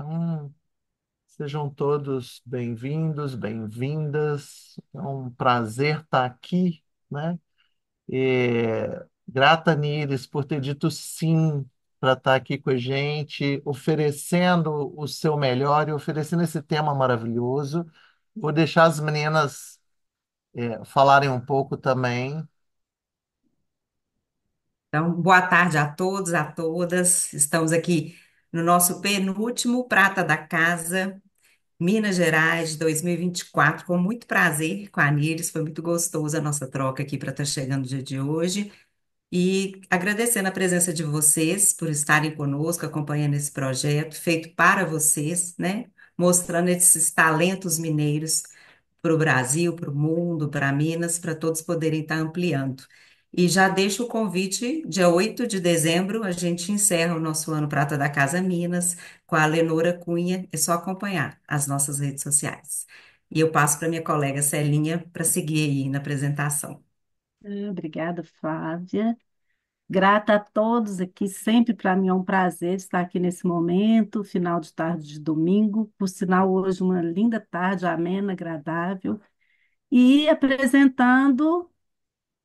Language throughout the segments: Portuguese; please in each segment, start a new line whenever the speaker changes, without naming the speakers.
Então, sejam todos bem-vindos, bem-vindas. É um prazer estar aqui, né? Grata, Nires, por ter dito sim para estar aqui com a gente, oferecendo o seu melhor e oferecendo esse tema maravilhoso. Vou deixar as meninas falarem um pouco também.
Então, boa tarde a todos, a todas. Estamos aqui no nosso penúltimo Prata da Casa, Minas Gerais 2024, com muito prazer com a Nires. Foi muito gostoso a nossa troca aqui para estar chegando o dia de hoje. E agradecendo a presença de vocês por estarem conosco, acompanhando esse projeto feito para vocês, né? Mostrando esses talentos mineiros para o Brasil, para o mundo, para Minas, para todos poderem estar ampliando. E já deixo o convite, dia 8 de dezembro, a gente encerra o nosso ano Prata da Casa Minas com a Lenora Cunha. É só acompanhar as nossas redes sociais. E eu passo para minha colega Celinha para seguir aí na apresentação.
Obrigada, Flávia. Grata a todos aqui. Sempre para mim é um prazer estar aqui nesse momento, final de tarde de domingo. Por sinal, hoje uma linda tarde, amena, agradável. E apresentando,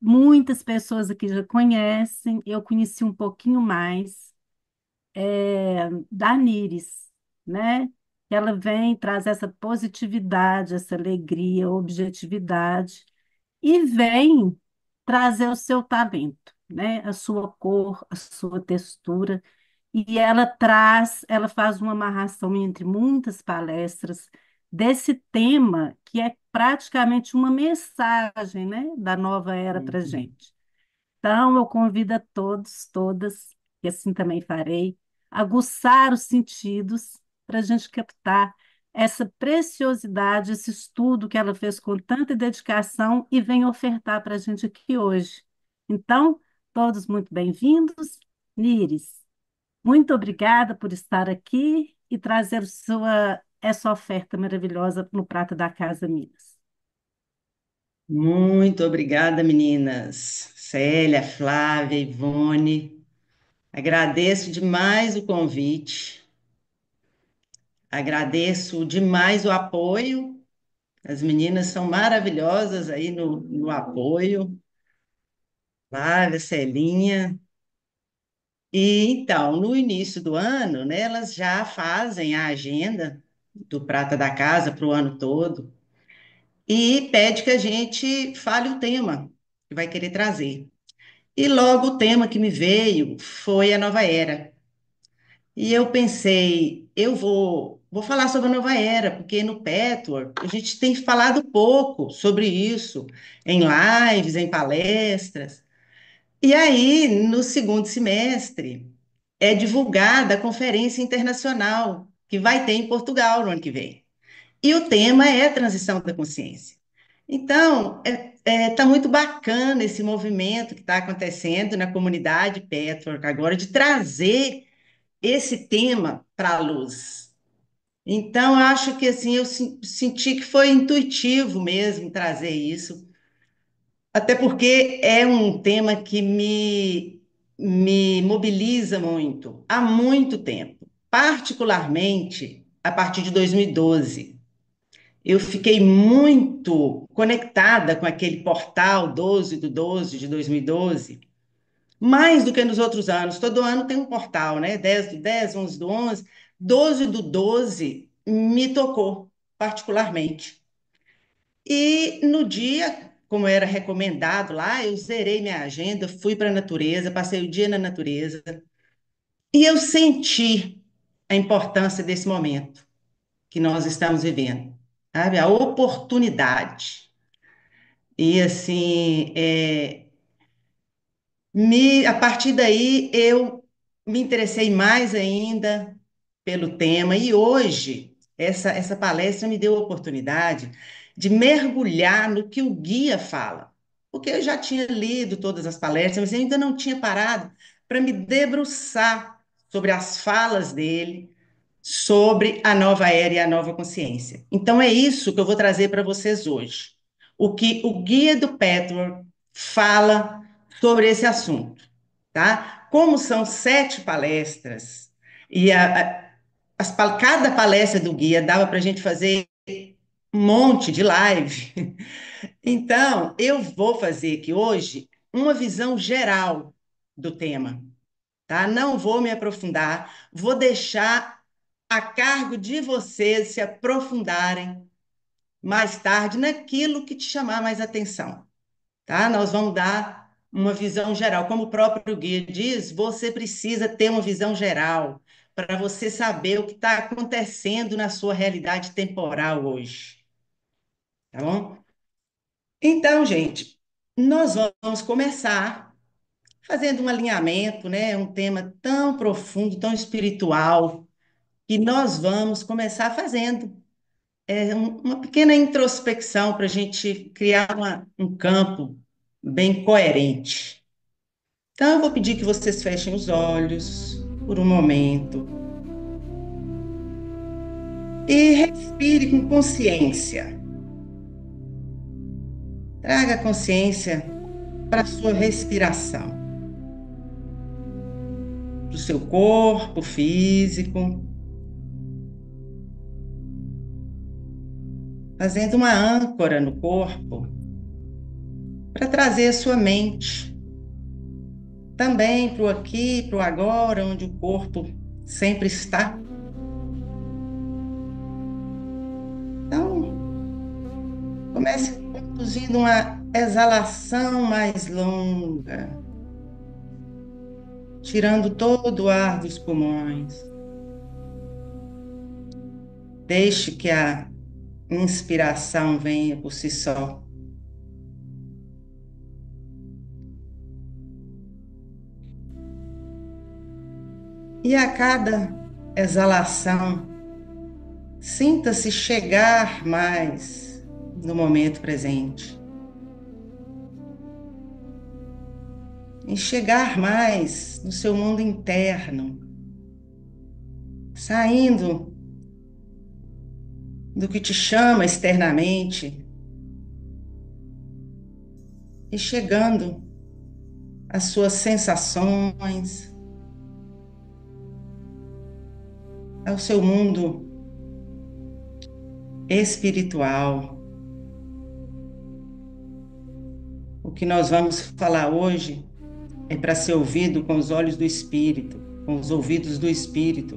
muitas pessoas aqui já conhecem. Eu conheci um pouquinho mais da Níris, né? Ela vem, traz essa positividade, essa alegria, objetividade e vem trazer o seu talento, né? A sua cor, a sua textura. E ela faz uma amarração entre muitas palestras desse tema que é praticamente uma mensagem, né, da nova era para
Uhum.
gente. Então, eu convido a todos, todas, e assim também farei, aguçar os sentidos para a gente captar essa preciosidade, esse estudo que ela fez com tanta dedicação e vem ofertar para a gente aqui hoje. Então, todos muito bem-vindos. Níris, muito obrigada por estar aqui e trazer essa oferta maravilhosa no Prato da Casa Minas.
Muito obrigada, meninas. Célia, Flávia, Ivone. Agradeço demais o convite. Agradeço demais o apoio. As meninas são maravilhosas aí no apoio. Flávia, Celinha. E então, no início do ano, né, elas já fazem a agenda do Prata da Casa para o ano todo e pede que a gente fale o tema que vai querer trazer. E logo o tema que me veio foi a nova era. E eu pensei, vou falar sobre a nova era, porque no Petwork a gente tem falado pouco sobre isso, em lives, em palestras. E aí, no segundo semestre, é divulgada a conferência internacional que vai ter em Portugal no ano que vem. E o tema é transição da consciência. Então, tá muito bacana esse movimento que está acontecendo na comunidade Petwork agora de trazer esse tema para a luz. Então, eu acho que assim, senti que foi intuitivo mesmo trazer isso, até porque é um tema que me mobiliza muito, há muito tempo, particularmente a partir de 2012. Eu fiquei muito conectada com aquele portal 12 do 12 de 2012, mais do que nos outros anos. Todo ano tem um portal, né? 10 do 10, 11 do 11, 12 do 12 me tocou particularmente. E no dia, como era recomendado lá, eu zerei minha agenda, fui para a natureza, passei o dia na natureza e eu senti a importância desse momento que nós estamos vivendo, sabe? A oportunidade. E assim, a partir daí eu me interessei mais ainda pelo tema e hoje essa palestra me deu a oportunidade de mergulhar no que o guia fala, porque eu já tinha lido todas as palestras, mas eu ainda não tinha parado para me debruçar sobre as falas dele, sobre a nova era e a nova consciência. Então é isso que eu vou trazer para vocês hoje. O que o guia do Petro fala sobre esse assunto, tá? Como são 7 palestras e cada palestra do guia dava para a gente fazer um monte de live. Então, eu vou fazer aqui hoje uma visão geral do tema, tá? Não vou me aprofundar, vou deixar a cargo de vocês se aprofundarem mais tarde naquilo que te chamar mais atenção, tá? Nós vamos dar uma visão geral. Como o próprio guia diz, você precisa ter uma visão geral para você saber o que está acontecendo na sua realidade temporal hoje, tá bom? Então, gente, nós vamos começar fazendo um alinhamento, né? Um tema tão profundo, tão espiritual, que nós vamos começar fazendo uma pequena introspecção para a gente criar um campo bem coerente. Então, eu vou pedir que vocês fechem os olhos por um momento e respire com consciência. Traga a consciência para a sua respiração, para o seu corpo físico, fazendo uma âncora no corpo para trazer a sua mente também para o aqui, para o agora, onde o corpo sempre está. Então, comece conduzindo uma exalação mais longa, tirando todo o ar dos pulmões. Deixe que a inspiração venha por si só. E a cada exalação, sinta-se chegar mais no momento presente. E chegar mais no seu mundo interno, saindo do que te chama externamente e chegando às suas sensações, ao seu mundo espiritual. O que nós vamos falar hoje é para ser ouvido com os olhos do espírito, com os ouvidos do espírito,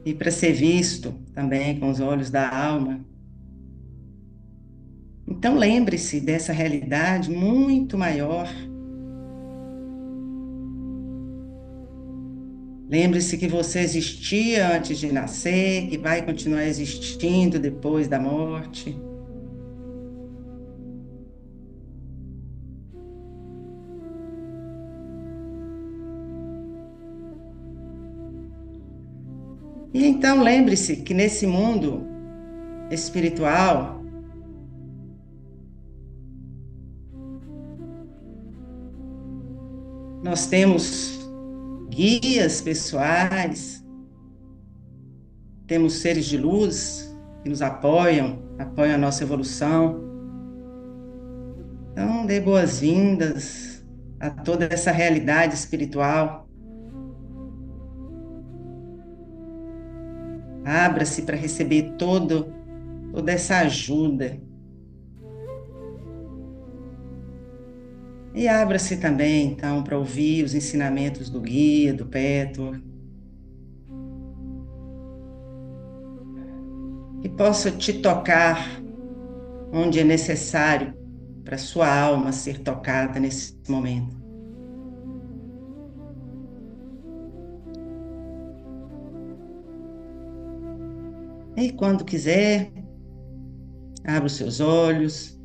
e para ser visto também com os olhos da alma. Então lembre-se dessa realidade muito maior. Lembre-se que você existia antes de nascer, que vai continuar existindo depois da morte. E então lembre-se que nesse mundo espiritual, nós temos guias pessoais, temos seres de luz que nos apoiam a nossa evolução. Então, dê boas-vindas a toda essa realidade espiritual. Abra-se para receber toda essa ajuda. E abra-se também, então, para ouvir os ensinamentos do guia, do Pétor. Que possa te tocar onde é necessário para sua alma ser tocada nesse momento. E quando quiser, abra os seus olhos.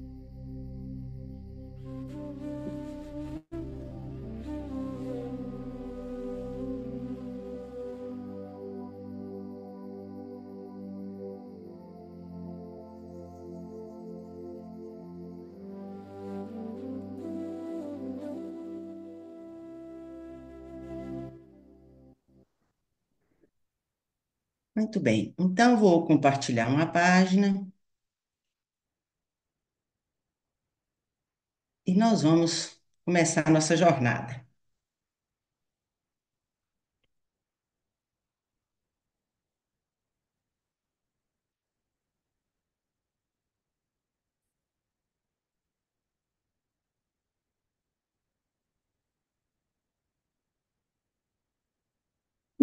Muito bem, então vou compartilhar uma página e nós vamos começar a nossa jornada.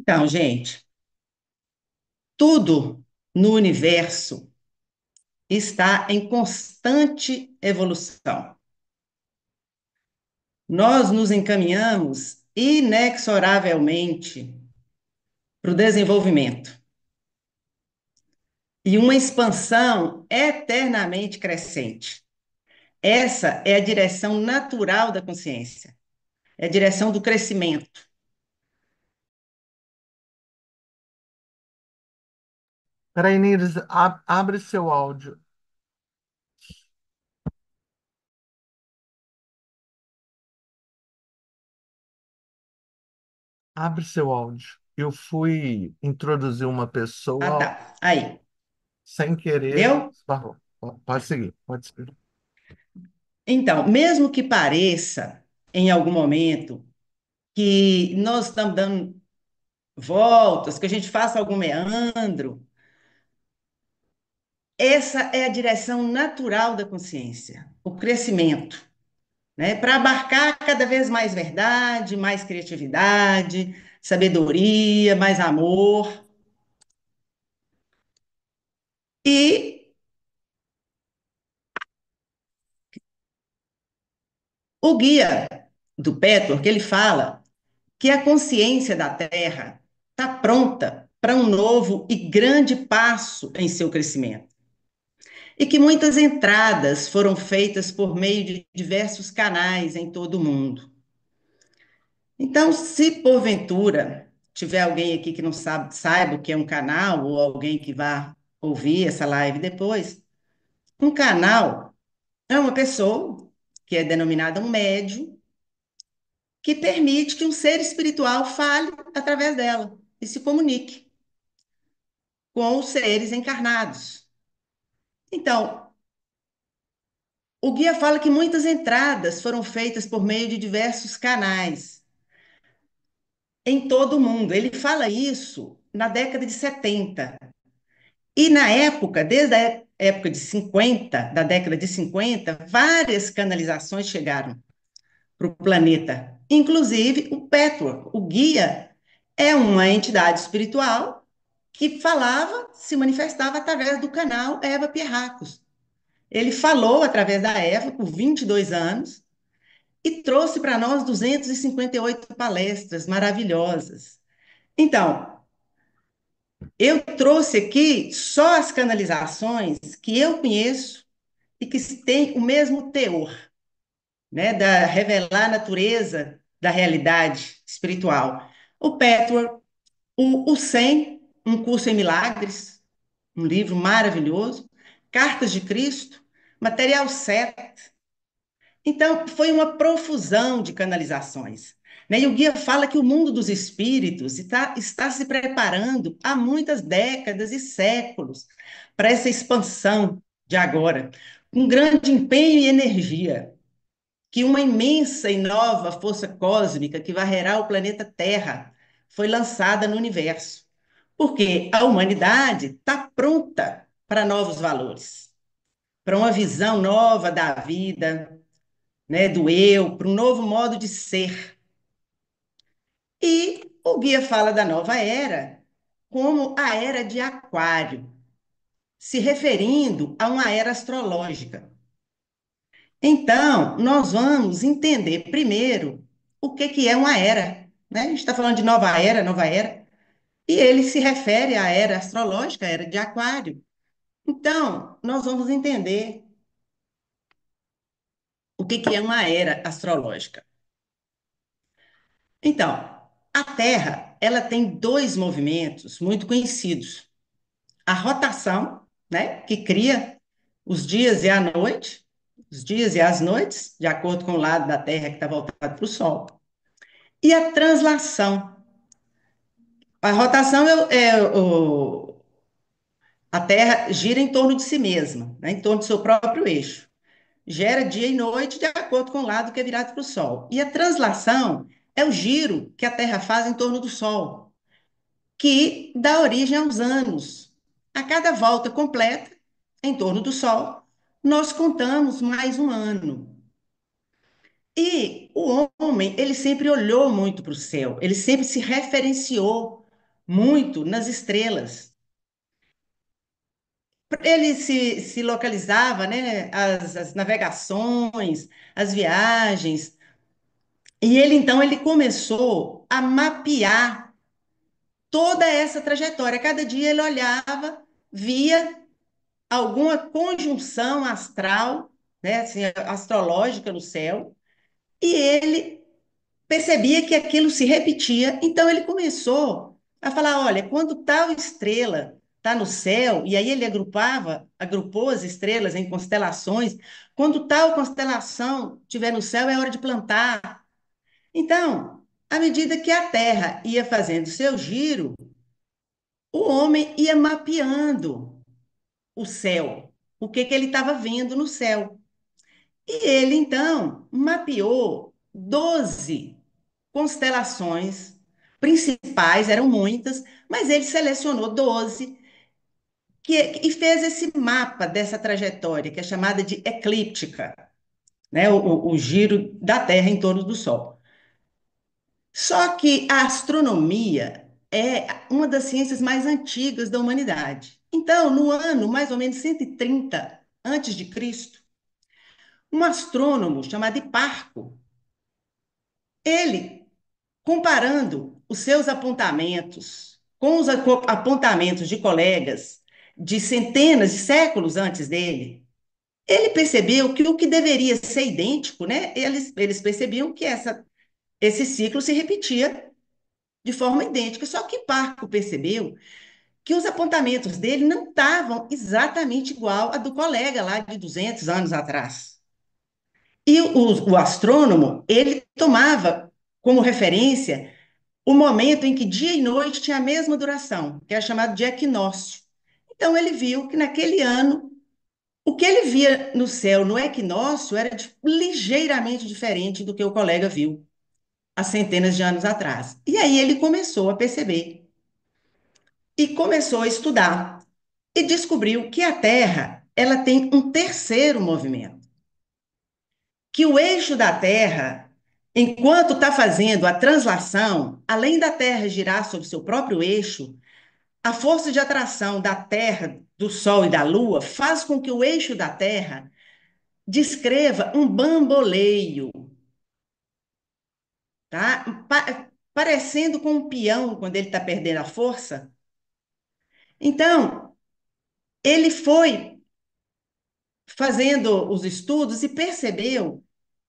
Então, gente, tudo no universo está em constante evolução. Nós nos encaminhamos inexoravelmente para o desenvolvimento e uma expansão eternamente crescente. Essa é a direção natural da consciência, é a direção do crescimento.
Peraí, Nires, abre seu áudio. Abre seu áudio. Eu fui introduzir uma
Ah,
pessoa
tá. Aí,
sem querer,
deu?
esbarrou. Pode seguir, pode seguir.
Então, mesmo que pareça, em algum momento, que nós estamos dando voltas, que a gente faça algum meandro, essa é a direção natural da consciência, o crescimento, né? Para abarcar cada vez mais verdade, mais criatividade, sabedoria, mais amor. E o guia do Petor, que ele fala que a consciência da Terra está pronta para um novo e grande passo em seu crescimento. E que muitas entradas foram feitas por meio de diversos canais em todo o mundo. Então, se porventura tiver alguém aqui que não sabe, saiba o que é um canal, ou alguém que vá ouvir essa live depois, um canal é uma pessoa que é denominada um médium, que permite que um ser espiritual fale através dela e se comunique com os seres encarnados. Então, o guia fala que muitas entradas foram feitas por meio de diversos canais em todo o mundo. Ele fala isso na década de 70. E na época, desde a época de 50, da década de 50, várias canalizações chegaram para o planeta, inclusive o Petwork, o guia, é uma entidade espiritual que falava, se manifestava através do canal Eva Pierracos. Ele falou através da Eva por 22 anos e trouxe para nós 258 palestras maravilhosas. Então, eu trouxe aqui só as canalizações que eu conheço e que têm o mesmo teor, né, da revelar a natureza da realidade espiritual. O Petwork, o 100, um curso em milagres, um livro maravilhoso, Cartas de Cristo, Material 7. Então, foi uma profusão de canalizações. Né? E o guia fala que o mundo dos espíritos está se preparando há muitas décadas e séculos para essa expansão de agora, com grande empenho e energia, que uma imensa e nova força cósmica que varrerá o planeta Terra foi lançada no universo, porque a humanidade está pronta para novos valores, para uma visão nova da vida, né, do eu, para um novo modo de ser. E o guia fala da nova era como a era de Aquário, se referindo a uma era astrológica. Então, nós vamos entender primeiro o que é uma era, né? A gente está falando de nova era, e ele se refere à era astrológica, a era de Aquário. Então, nós vamos entender o que é uma era astrológica. Então, a Terra, ela tem dois movimentos muito conhecidos. A rotação, né, que cria os dias e a noite, os dias e as noites, de acordo com o lado da Terra que está voltado para o Sol. E a translação. A rotação a Terra gira em torno de si mesma, né, em torno do seu próprio eixo. Gera dia e noite de acordo com o lado que é virado para o Sol. E a translação é o giro que a Terra faz em torno do Sol, que dá origem aos anos. A cada volta completa, em torno do Sol, nós contamos mais um ano. E o homem, ele sempre olhou muito para o céu, ele sempre se referenciou muito nas estrelas. Ele se localizava, né, as navegações, as viagens, e ele então ele começou a mapear toda essa trajetória. Cada dia ele olhava, via alguma conjunção astral, né, assim, astrológica no céu, e ele percebia que aquilo se repetia, então ele começou a falar, olha, quando tal estrela está no céu, e aí ele agrupou as estrelas em constelações, quando tal constelação estiver no céu, é hora de plantar. Então, à medida que a Terra ia fazendo seu giro, o homem ia mapeando o céu, o que que ele estava vendo no céu. E ele, então, mapeou 12 constelações principais, eram muitas, mas ele selecionou 12 e fez esse mapa dessa trajetória, que é chamada de eclíptica, né? O giro da Terra em torno do Sol. Só que a astronomia é uma das ciências mais antigas da humanidade. Então, no ano mais ou menos 130 antes de Cristo, um astrônomo chamado Hiparco, ele, comparando os seus apontamentos com os apontamentos de colegas de centenas de séculos antes dele, ele percebeu que o que deveria ser idêntico, né? Eles percebiam que esse ciclo se repetia de forma idêntica. Só que Parco percebeu que os apontamentos dele não estavam exatamente igual a do colega lá de 200 anos atrás. E o astrônomo, ele tomava como referência o momento em que dia e noite tinha a mesma duração, que é chamado de equinócio. Então ele viu que naquele ano, o que ele via no céu no equinócio era ligeiramente diferente do que o colega viu há centenas de anos atrás. E aí ele começou a perceber e começou a estudar e descobriu que a Terra, ela tem um terceiro movimento, que o eixo da Terra, enquanto está fazendo a translação, além da Terra girar sobre seu próprio eixo, a força de atração da Terra, do Sol e da Lua faz com que o eixo da Terra descreva um bamboleio, tá? Parecendo com um peão quando ele está perdendo a força. Então, ele foi fazendo os estudos e percebeu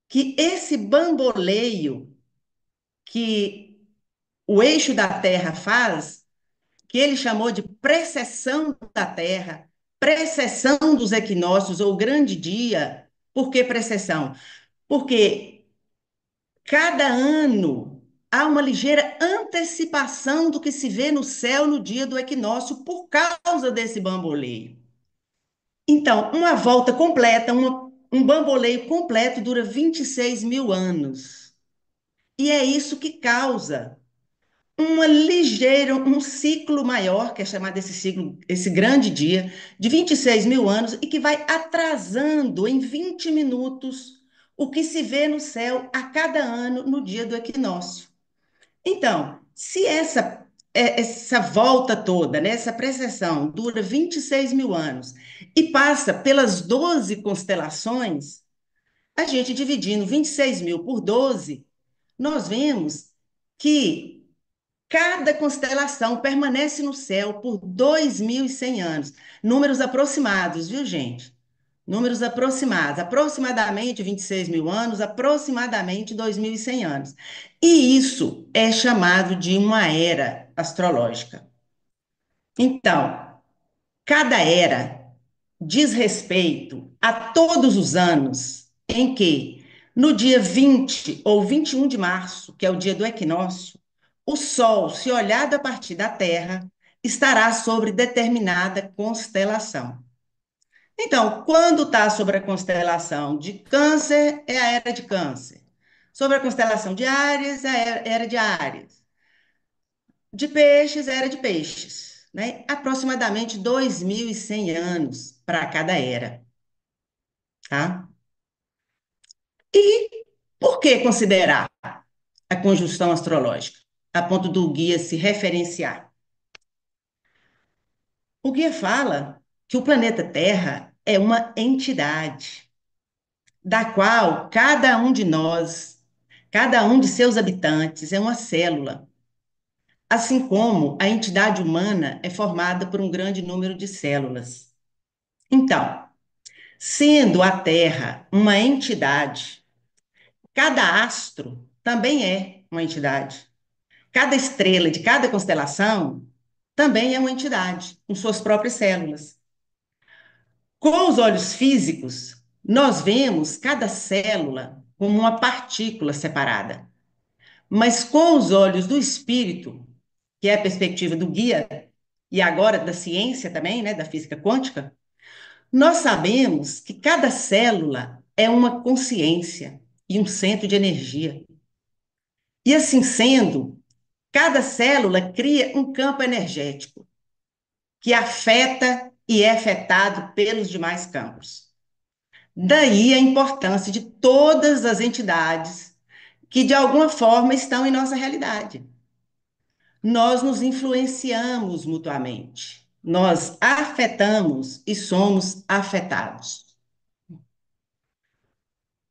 que esse bamboleio que o eixo da Terra faz, que ele chamou de precessão da Terra, precessão dos equinócios ou grande dia. Por que precessão? Porque cada ano há uma ligeira antecipação do que se vê no céu no dia do equinócio por causa desse bamboleio. Então, uma volta completa, um bamboleio completo dura 26 mil anos. E é isso que causa um ciclo maior, que é chamado esse ciclo, esse grande dia, de 26 mil anos, e que vai atrasando em 20 minutos o que se vê no céu a cada ano no dia do equinócio. Então, se essa volta toda, né, essa precessão, dura 26 mil anos e passa pelas 12 constelações, a gente dividindo 26 mil por 12, nós vemos que cada constelação permanece no céu por 2.100 anos. Números aproximados, viu, gente? Números aproximados, aproximadamente 26 mil anos, aproximadamente 2.100 anos. E isso é chamado de uma era astrológica. Então, cada era diz respeito a todos os anos em que, no dia 20 ou 21 de março, que é o dia do equinócio, o Sol, se olhado a partir da Terra, estará sobre determinada constelação. Então, quando está sobre a constelação de Câncer, é a era de Câncer. Sobre a constelação de Áries, é a era de Áries. De Peixes, é a era de Peixes. Né? Aproximadamente 2.100 anos para cada era. Tá? E por que considerar a conjunção astrológica? A ponto do guia se referenciar. O guia fala que o planeta Terra é uma entidade, da qual cada um de nós, cada um de seus habitantes é uma célula, assim como a entidade humana é formada por um grande número de células. Então, sendo a Terra uma entidade, cada astro também é uma entidade. Cada estrela de cada constelação também é uma entidade, com suas próprias células. Com os olhos físicos, nós vemos cada célula como uma partícula separada. Mas com os olhos do espírito, que é a perspectiva do guia, e agora da ciência também, né, da física quântica, nós sabemos que cada célula é uma consciência e um centro de energia. E assim sendo, cada célula cria um campo energético que afeta e é afetado pelos demais campos. Daí a importância de todas as entidades que, de alguma forma, estão em nossa realidade. Nós nos influenciamos mutuamente, nós afetamos e somos afetados.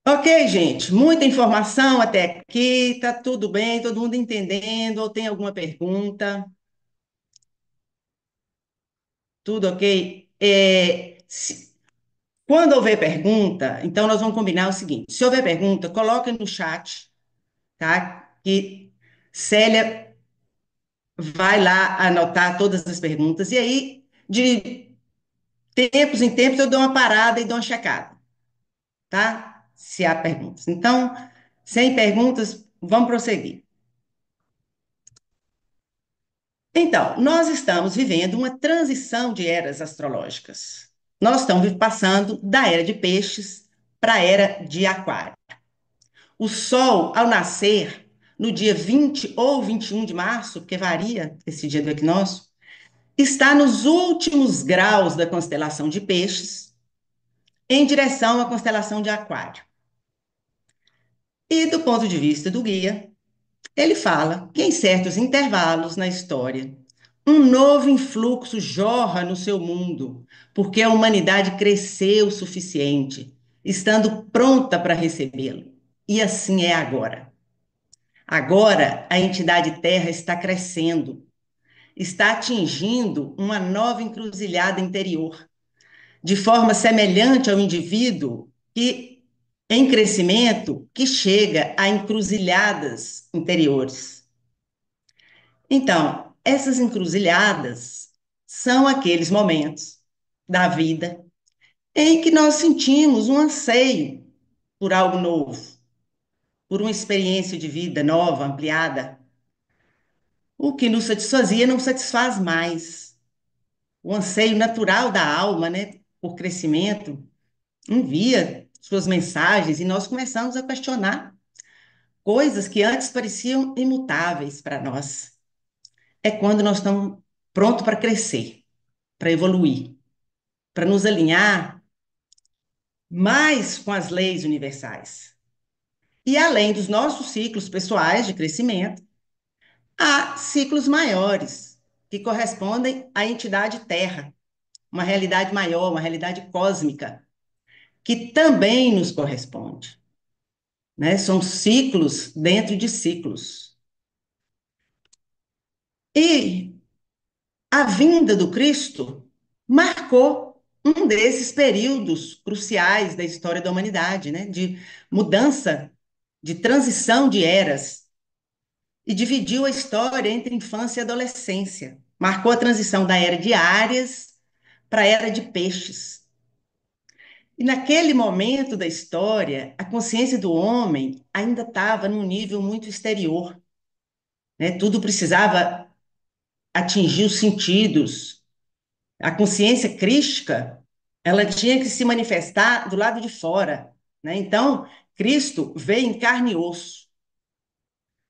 Ok, gente, muita informação até aqui, tá tudo bem, todo mundo entendendo, ou tem alguma pergunta? Tudo ok? Quando houver pergunta, então nós vamos combinar o seguinte: se houver pergunta, coloque no chat, tá? Que Célia vai lá anotar todas as perguntas, e aí, de tempos em tempos, eu dou uma parada e dou uma checada, tá? Se há perguntas. Então, sem perguntas, vamos prosseguir. Então, nós estamos vivendo uma transição de eras astrológicas. Nós estamos passando da era de peixes para a era de aquário. O Sol, ao nascer, no dia 20 ou 21 de março, porque varia esse dia do equinócio, está nos últimos graus da constelação de Peixes, em direção à constelação de Aquário. E do ponto de vista do guia, ele fala que em certos intervalos na história, um novo influxo jorra no seu mundo, porque a humanidade cresceu o suficiente, estando pronta para recebê-lo. E assim é agora. Agora, a entidade Terra está crescendo, está atingindo uma nova encruzilhada interior, de forma semelhante ao indivíduo que, em crescimento, que chega a encruzilhadas interiores. Então, essas encruzilhadas são aqueles momentos da vida em que nós sentimos um anseio por algo novo, por uma experiência de vida nova, ampliada. O que nos satisfazia não satisfaz mais. O anseio natural da alma, né, por crescimento, envia suas mensagens e nós começamos a questionar coisas que antes pareciam imutáveis para nós. É quando nós estamos prontos para crescer, para evoluir, para nos alinhar mais com as leis universais. E além dos nossos ciclos pessoais de crescimento, há ciclos maiores, que correspondem à entidade Terra, uma realidade maior, uma realidade cósmica, que também nos corresponde, né? São ciclos dentro de ciclos. E a vinda do Cristo marcou um desses períodos cruciais da história da humanidade, né? De mudança, de transição de eras, e dividiu a história entre infância e adolescência. Marcou a transição da era de Áries para a era de Peixes. E naquele momento da história, a consciência do homem ainda estava num nível muito exterior, né? Tudo precisava atingir os sentidos. A consciência crística, ela tinha que se manifestar do lado de fora, né? Então, Cristo veio em carne e osso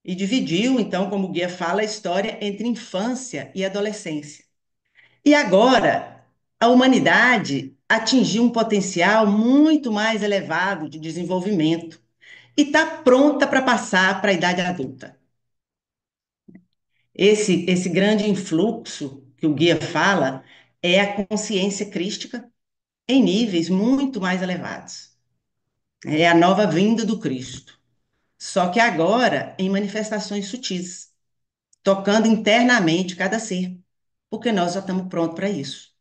e dividiu, então, como o guia fala, a história entre infância e adolescência. E agora, a humanidade atingiu um potencial muito mais elevado de desenvolvimento e está pronta para passar para a idade adulta. Esse grande influxo que o guia fala é a consciência crística em níveis muito mais elevados. É a nova vinda do Cristo. Só que agora em manifestações sutis, tocando internamente cada ser, porque nós já estamos prontos para isso.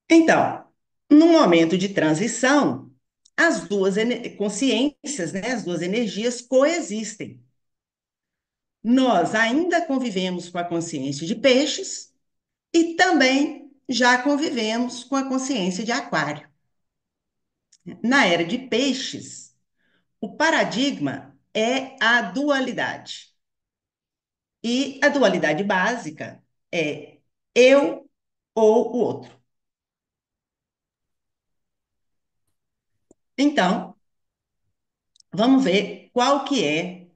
Então, num momento de transição, as duas consciências, né, as duas energias coexistem. Nós ainda convivemos com a consciência de peixes e também já convivemos com a consciência de aquário. Na era de peixes, o paradigma é a dualidade. E a dualidade básica é eu ou o outro. Então, vamos ver qual que é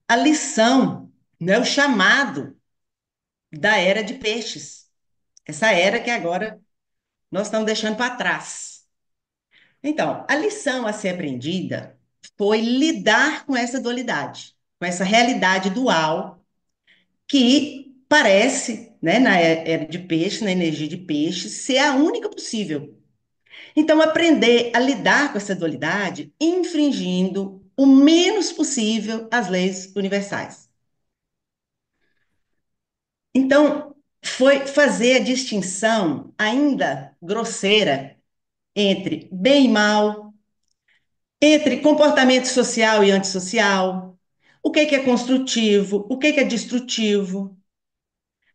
a lição, né, o chamado da era de peixes. Essa era que agora nós estamos deixando para trás. Então, a lição a ser aprendida foi lidar com essa dualidade, com essa realidade dual que parece, né, na era de peixe, na energia de peixe, ser a única possível. Então, aprender a lidar com essa dualidade, infringindo o menos possível as leis universais. Então, foi fazer a distinção ainda grosseira entre bem e mal, entre comportamento social e antissocial, o que é construtivo, o que é destrutivo.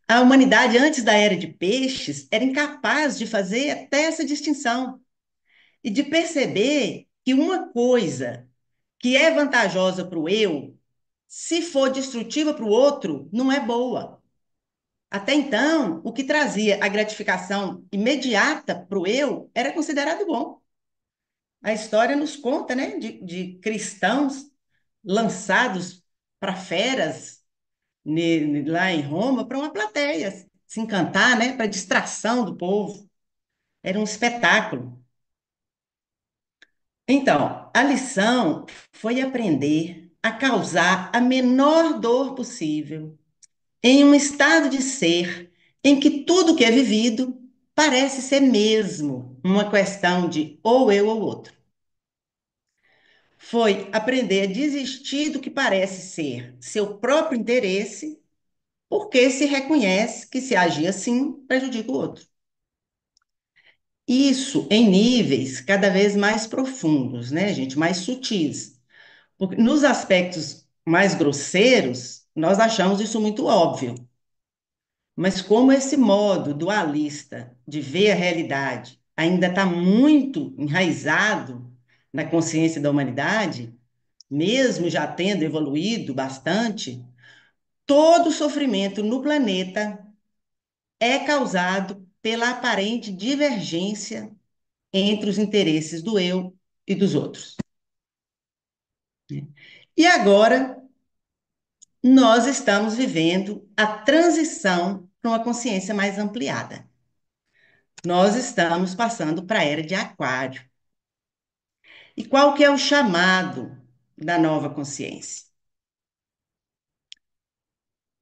A humanidade, antes da era de peixes, era incapaz de fazer até essa distinção e de perceber que uma coisa que é vantajosa para o eu, se for destrutiva para o outro, não é boa. Até então, o que trazia a gratificação imediata para o eu era considerado bom. A história nos conta, né, de cristãos lançados para feras lá em Roma, para uma plateia se encantar, né, para distração do povo. Era um espetáculo. Então, a lição foi aprender a causar a menor dor possível em um estado de ser em que tudo que é vivido parece ser mesmo uma questão de ou eu ou outro. Foi aprender a desistir do que parece ser seu próprio interesse, porque se reconhece que se agir assim prejudica o outro. Isso em níveis cada vez mais profundos, né, gente, mais sutis. Porque nos aspectos mais grosseiros, nós achamos isso muito óbvio. Mas como esse modo dualista de ver a realidade ainda está muito enraizado na consciência da humanidade, mesmo já tendo evoluído bastante, todo sofrimento no planeta é causado pela aparente divergência entre os interesses do eu e dos outros. E agora nós estamos vivendo a transição para uma consciência mais ampliada. Nós estamos passando para a era de Aquário. E qual que é o chamado da nova consciência?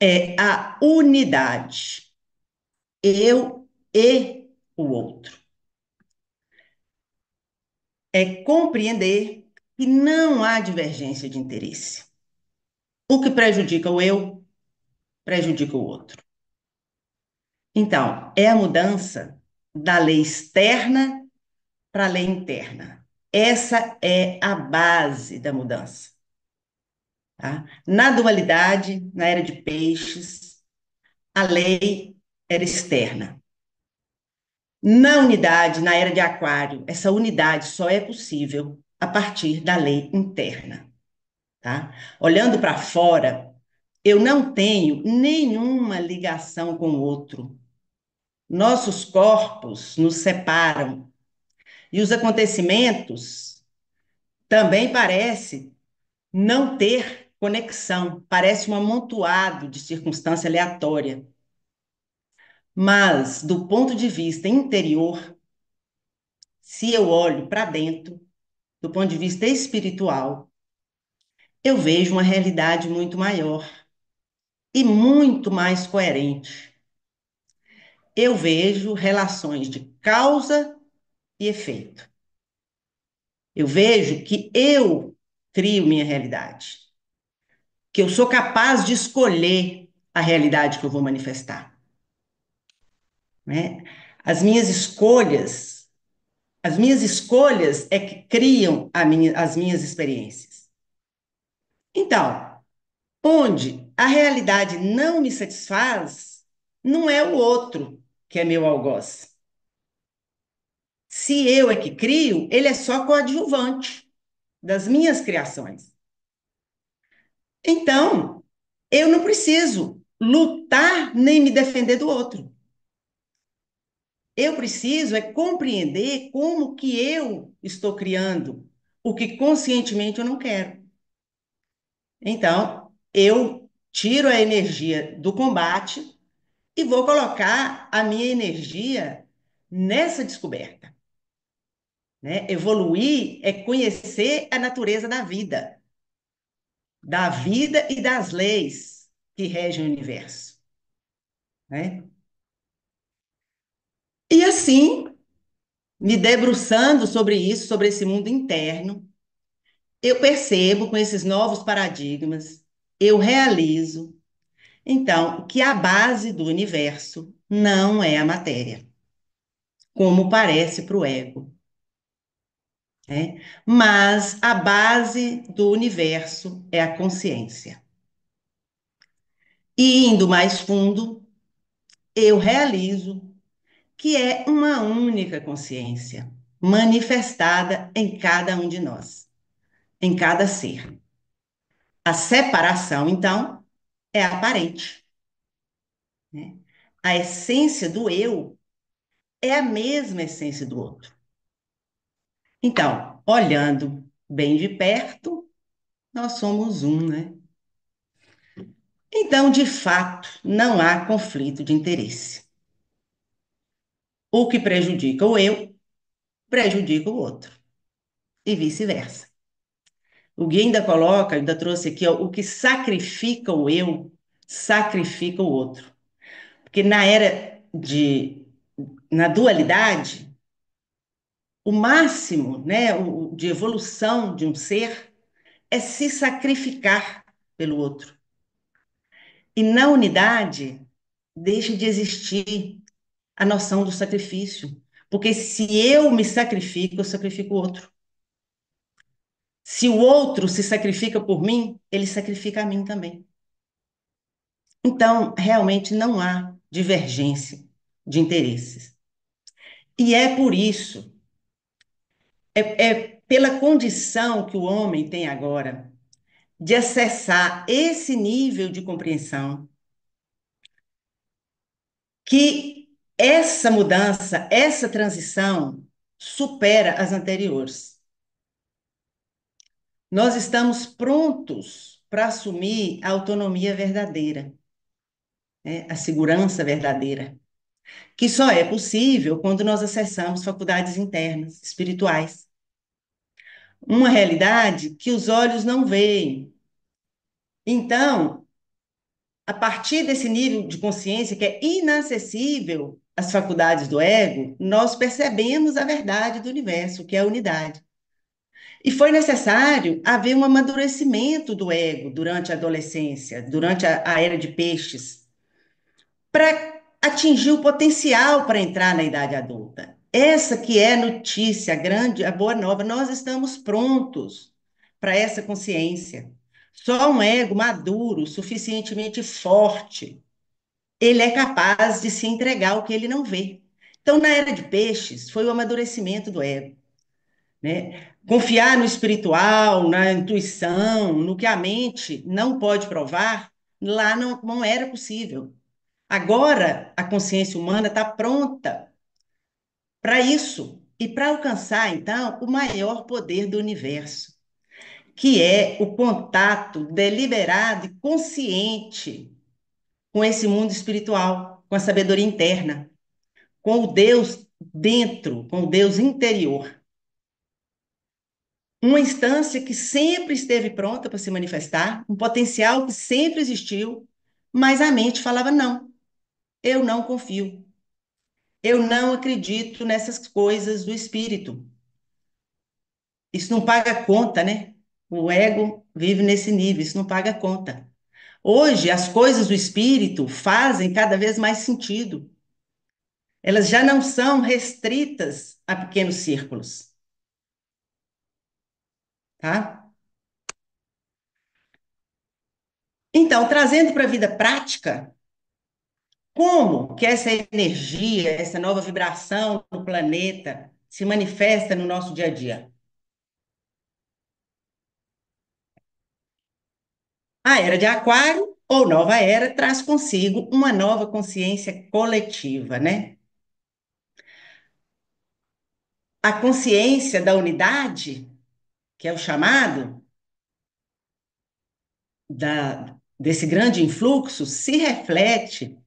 É a unidade. Eu e o outro. É compreender que não há divergência de interesse. O que prejudica o eu, prejudica o outro. Então, é a mudança da lei externa para a lei interna. Essa é a base da mudança. Tá? Na dualidade, na era de peixes, a lei era externa. Na unidade, na era de aquário, essa unidade só é possível a partir da lei interna. Tá? Olhando para fora, eu não tenho nenhuma ligação com o outro. Nossos corpos nos separam e os acontecimentos também parecem não ter conexão, parece um amontoado de circunstância aleatória. Mas, do ponto de vista interior, se eu olho para dentro, do ponto de vista espiritual, eu vejo uma realidade muito maior e muito mais coerente. eu vejo relações de causa e efeito. Eu vejo que eu crio minha realidade, que eu sou capaz de escolher a realidade que eu vou manifestar, né? As minhas escolhas, as minhas escolhas é que criam as minhas experiências. Então, onde a realidade não me satisfaz, não é o outro que é meu algoz. Se eu é que crio, ele é só coadjuvante das minhas criações. Então, eu não preciso lutar nem me defender do outro. Eu preciso é compreender como que eu estou criando o que conscientemente eu não quero. Então, eu tiro a energia do combate e vou colocar a minha energia nessa descoberta, né? Evoluir é conhecer a natureza da vida e das leis que regem o universo, né? E assim, me debruçando sobre isso, sobre esse mundo interno, eu percebo com esses novos paradigmas, eu realizo, então, que a base do universo não é a matéria, como parece para o ego, né? Mas a base do universo é a consciência. E indo mais fundo, eu realizo que é uma única consciência manifestada em cada um de nós, em cada ser. A separação, então, é aparente, né? A essência do eu é a mesma essência do outro. Então, olhando bem de perto, nós somos um, né? Então, de fato, não há conflito de interesse. O que prejudica o eu, prejudica o outro, e vice-versa. O Gui ainda coloca, ainda trouxe aqui, ó, o que sacrifica o eu, sacrifica o outro. Porque na dualidade, o máximo, né, de evolução de um ser é se sacrificar pelo outro. E na unidade, deixa de existir a noção do sacrifício. Porque se eu me sacrifico, eu sacrifico o outro. Se o outro se sacrifica por mim, ele sacrifica a mim também. Então, realmente não há divergência de interesses. E é por isso, é pela condição que o homem tem agora de acessar esse nível de compreensão que essa mudança, essa transição supera as anteriores. Nós estamos prontos para assumir a autonomia verdadeira, né? A segurança verdadeira, que só é possível quando nós acessamos faculdades internas, espirituais. Uma realidade que os olhos não veem. Então, a partir desse nível de consciência que é inacessível às faculdades do ego, nós percebemos a verdade do universo, que é a unidade. E foi necessário haver um amadurecimento do ego durante a adolescência, durante a era de peixes, para atingir o potencial para entrar na idade adulta. Essa que é a notícia, a grande, a boa nova, nós estamos prontos para essa consciência. Só um ego maduro, suficientemente forte, ele é capaz de se entregar ao que ele não vê. Então, na era de peixes, foi o amadurecimento do ego, né? Confiar no espiritual, na intuição, no que a mente não pode provar, lá não era possível. Agora, a consciência humana está pronta para isso e para alcançar, então, o maior poder do universo, que é o contato deliberado e consciente com esse mundo espiritual, com a sabedoria interna, com o Deus dentro, com o Deus interior. Uma instância que sempre esteve pronta para se manifestar, um potencial que sempre existiu, mas a mente falava: não, eu não confio. Eu não acredito nessas coisas do espírito. Isso não paga conta, né? O ego vive nesse nível, isso não paga conta. Hoje, as coisas do espírito fazem cada vez mais sentido. Elas já não são restritas a pequenos círculos, tá? Então, trazendo para a vida prática, como que essa energia, essa nova vibração no planeta se manifesta no nosso dia a dia? A era de Aquário, ou nova era, traz consigo uma nova consciência coletiva, né? A consciência da unidade, que é o chamado desse grande influxo, se reflete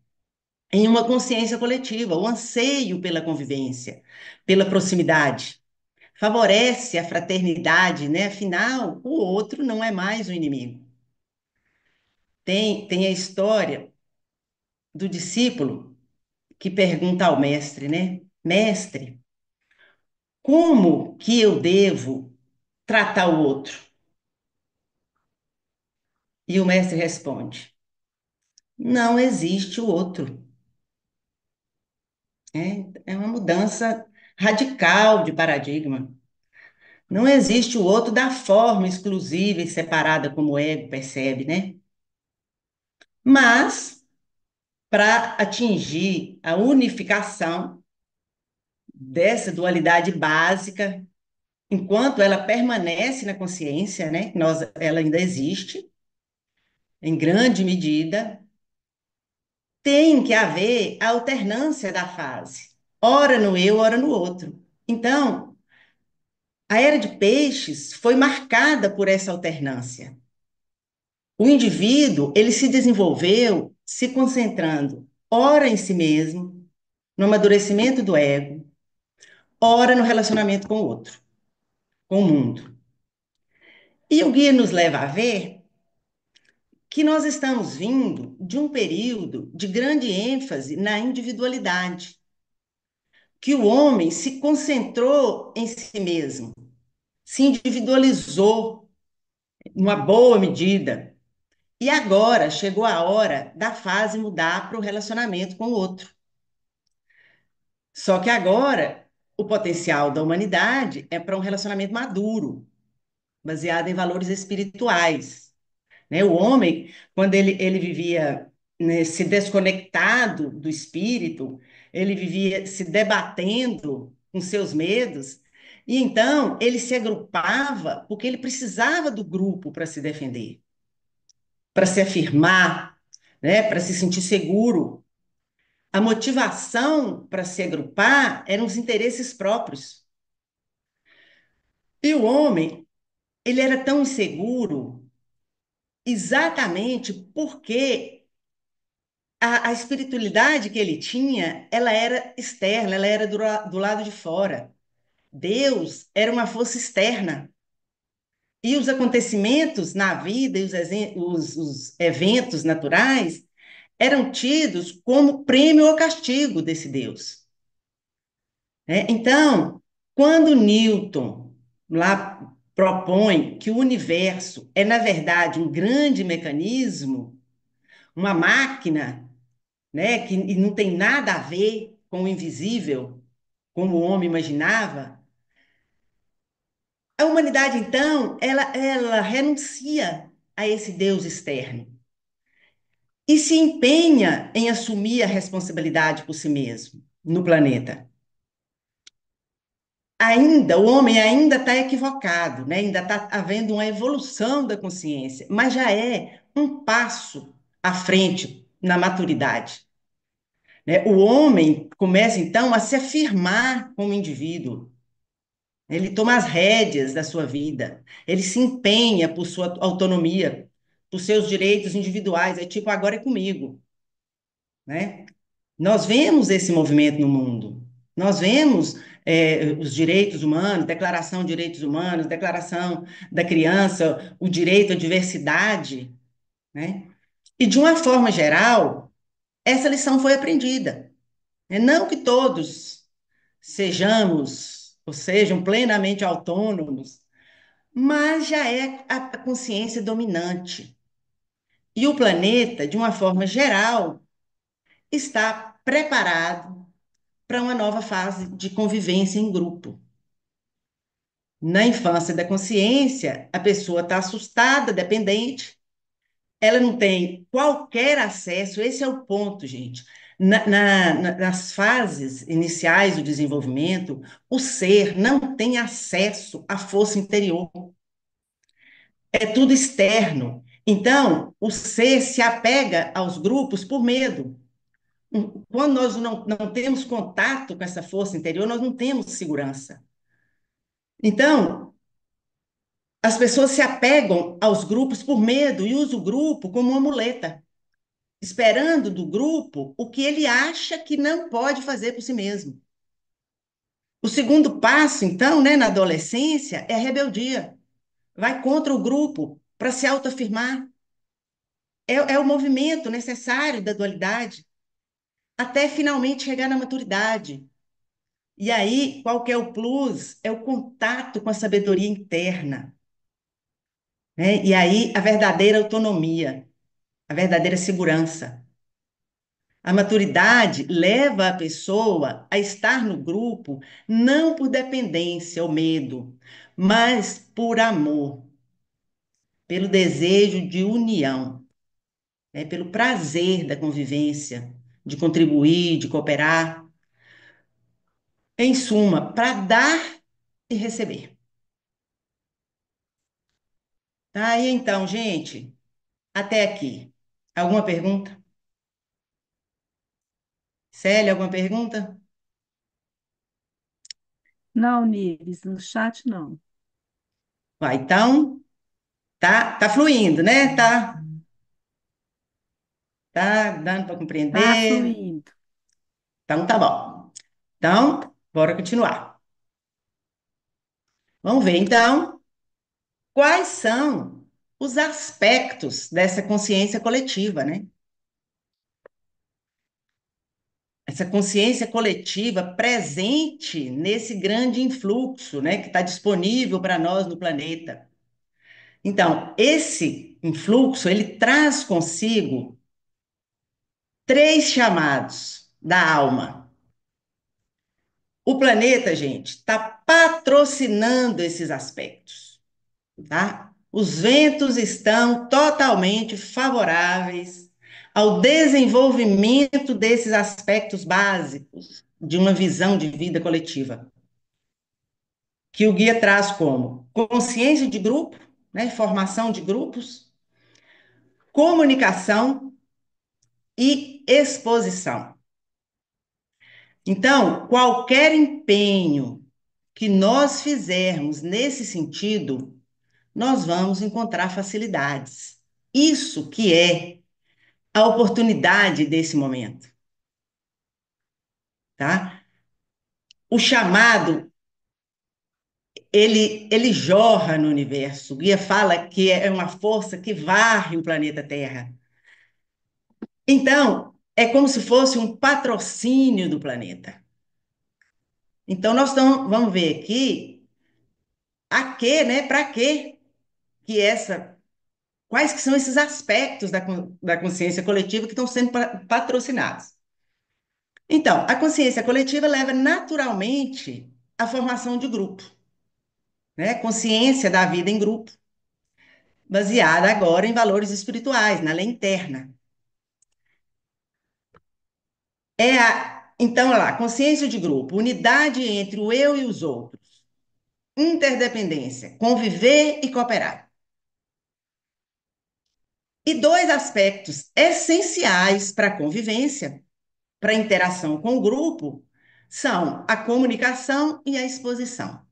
em uma consciência coletiva, o anseio pela convivência, pela proximidade. Favorece a fraternidade, né? Afinal, o outro não é mais o inimigo. Tem a história do discípulo que pergunta ao mestre, né? Mestre, como que eu devo tratar o outro? E o mestre responde: não existe o outro. É uma mudança radical de paradigma. Não existe o outro da forma exclusiva e separada como o ego percebe, né? Mas, para atingir a unificação dessa dualidade básica, enquanto ela permanece na consciência, né? Ela ainda existe, em grande medida, tem que haver a alternância da fase, ora no eu, ora no outro. Então, a era de peixes foi marcada por essa alternância. O indivíduo, ele se desenvolveu se concentrando ora em si mesmo, no amadurecimento do ego, ora no relacionamento com o outro, com o mundo. E o guia nos leva a ver que nós estamos vindo de um período de grande ênfase na individualidade, que o homem se concentrou em si mesmo, se individualizou numa boa medida. E agora chegou a hora da fase mudar para o relacionamento com o outro. Só que agora o potencial da humanidade é para um relacionamento maduro, baseado em valores espirituais, né? O homem, quando ele vivia, né, se desconectado do espírito, ele vivia se debatendo com seus medos, e então ele se agrupava porque ele precisava do grupo para se defender, para se afirmar, né, para se sentir seguro. A motivação para se agrupar eram os interesses próprios. E o homem, ele era tão inseguro exatamente porque a espiritualidade que ele tinha, ela era externa, ela era do lado de fora. Deus era uma força externa. E os acontecimentos na vida e os eventos naturais eram tidos como prêmio ou castigo desse Deus, né? Então, quando Newton lá propõe que o universo é, na verdade, um grande mecanismo, uma máquina, né, que e não tem nada a ver com o invisível, como o homem imaginava, a humanidade, então, ela renuncia a esse Deus externo e se empenha em assumir a responsabilidade por si mesmo no planeta. Ainda, o homem ainda está equivocado, né? Ainda está havendo uma evolução da consciência, mas já é um passo à frente na maturidade, né? O homem começa então a se afirmar como indivíduo. Ele toma as rédeas da sua vida, ele se empenha por sua autonomia, por seus direitos individuais. É tipo, agora é comigo, né? Nós vemos esse movimento no mundo. Nós vemos os direitos humanos, Declaração de Direitos Humanos, Declaração da Criança, o direito à diversidade, né? E de uma forma geral, essa lição foi aprendida. É não que todos sejamos ou sejam plenamente autônomos, mas já é a consciência dominante. E o planeta, de uma forma geral, está preparado para uma nova fase de convivência em grupo. Na infância da consciência, a pessoa está assustada, dependente, ela não tem qualquer acesso, esse é o ponto, gente. Nas fases iniciais do desenvolvimento, o ser não tem acesso à força interior, é tudo externo. Então, o ser se apega aos grupos por medo. Quando nós não temos contato com essa força interior, nós não temos segurança. Então, as pessoas se apegam aos grupos por medo e usam o grupo como uma muleta, esperando do grupo o que ele acha que não pode fazer por si mesmo. O segundo passo, então, né, na adolescência, é a rebeldia. Vai contra o grupo para se autoafirmar. É o movimento necessário da dualidade até finalmente chegar na maturidade. E aí, qual que é o plus? É o contato com a sabedoria interna, né? E aí, a verdadeira autonomia, a verdadeira segurança. A maturidade leva a pessoa a estar no grupo não por dependência ou medo, mas por amor, pelo desejo de união, né? Pelo prazer da convivência, de contribuir, de cooperar. Em suma, para dar e receber. Tá? E então, gente, até aqui. Alguma pergunta? Célia, alguma pergunta?
Não, Nives, no chat não.
Vai, então, tá fluindo, né? Tá dando para
Tá
compreender.
fluindo.
Então, tá bom. Então, bora continuar. Vamos ver, então, quais são os aspectos dessa consciência coletiva, né? Essa consciência coletiva presente nesse grande influxo, né, que está disponível para nós no planeta. Então, esse influxo, ele traz consigo três chamados da alma. O planeta, gente, está patrocinando esses aspectos, tá? Os ventos estão totalmente favoráveis ao desenvolvimento desses aspectos básicos de uma visão de vida coletiva, que o guia traz como consciência de grupo, né, formação de grupos, comunicação e exposição. Então, qualquer empenho que nós fizermos nesse sentido, nós vamos encontrar facilidades. Isso que é a oportunidade desse momento, tá? O chamado, ele jorra no universo. O guia fala que é uma força que varre o planeta Terra. Então, é como se fosse um patrocínio do planeta. Então, vamos ver aqui a quê, né? Para quê que quais que são esses aspectos da consciência coletiva que estão sendo patrocinados? Então, a consciência coletiva leva naturalmente à formação de grupo, né? Consciência da vida em grupo, baseada agora em valores espirituais, na lei interna. Então, olha lá, consciência de grupo, unidade entre o eu e os outros, interdependência, conviver e cooperar. E dois aspectos essenciais para a convivência, para a interação com o grupo, são a comunicação e a exposição.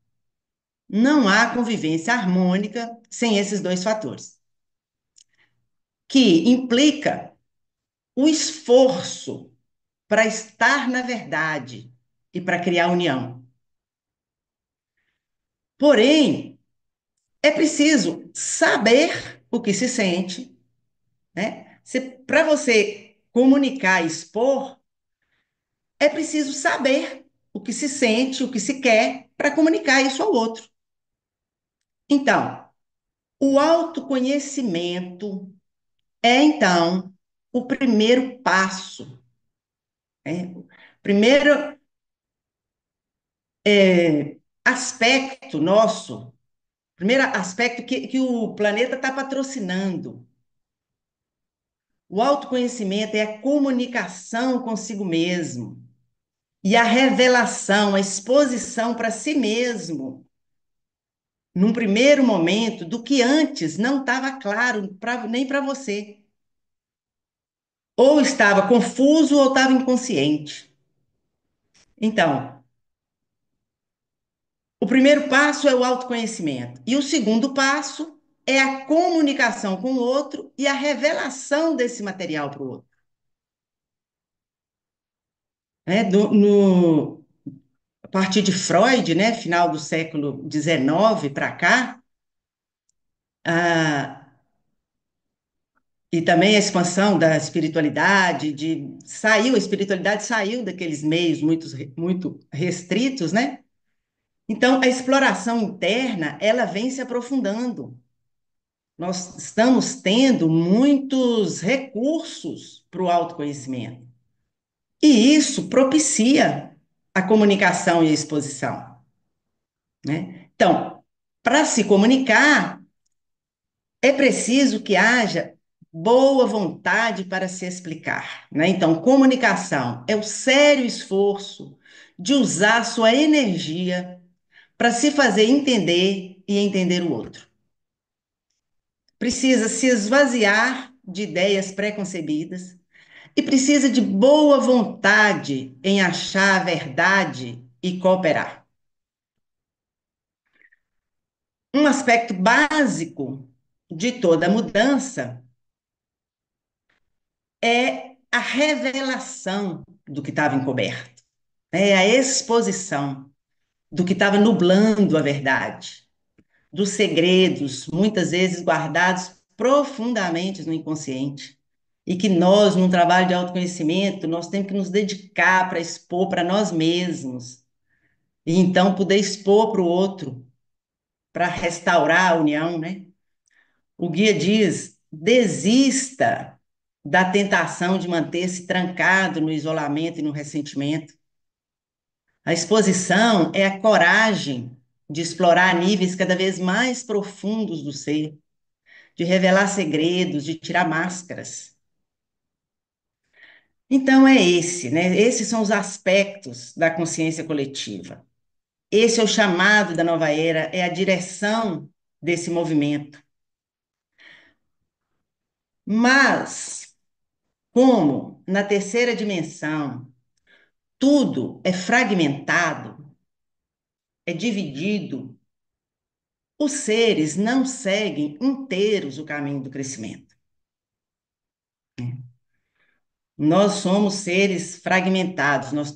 Não há convivência harmônica sem esses dois fatores, que implica o esforço para estar na verdade e para criar união. Porém, é preciso saber o que se sente, né? Para você comunicar, expor, é preciso saber o que se sente, o que se quer, para comunicar isso ao outro. Então, o autoconhecimento é, então, o primeiro passo, né? Primeiro aspecto nosso, primeiro aspecto que o planeta está patrocinando. O autoconhecimento é a comunicação consigo mesmo e a revelação, a exposição para si mesmo, num primeiro momento, do que antes não estava claro nem para você. Ou estava confuso ou estava inconsciente. Então, o primeiro passo é o autoconhecimento. E o segundo passo é a comunicação com o outro e a revelação desse material para o outro. Né? A partir de Freud, né, final do século XIX para cá, ah, e também a expansão da espiritualidade, a espiritualidade saiu daqueles meios muito restritos, né? Então, a exploração interna, ela vem se aprofundando. Nós estamos tendo muitos recursos para o autoconhecimento. E isso propicia a comunicação e a exposição, né? Então, para se comunicar, é preciso que haja boa vontade para se explicar, né? Então, comunicação é o sério esforço de usar sua energia para se fazer entender e entender o outro. Precisa se esvaziar de ideias preconcebidas e precisa de boa vontade em achar a verdade e cooperar. Um aspecto básico de toda mudança é a revelação do que estava encoberto, é a exposição do que estava nublando a verdade, dos segredos, muitas vezes guardados profundamente no inconsciente. E que nós, num trabalho de autoconhecimento, nós temos que nos dedicar para expor para nós mesmos. E então poder expor para o outro, para restaurar a união, né? O guia diz: desista da tentação de manter-se trancado no isolamento e no ressentimento. A exposição é a coragem de explorar níveis cada vez mais profundos do ser, de revelar segredos, de tirar máscaras. Então é esse, né? Esses são os aspectos da consciência coletiva. Esse é o chamado da nova era, é a direção desse movimento. Mas, como na terceira dimensão tudo é fragmentado, é dividido, os seres não seguem inteiros o caminho do crescimento. Nós somos seres fragmentados, nós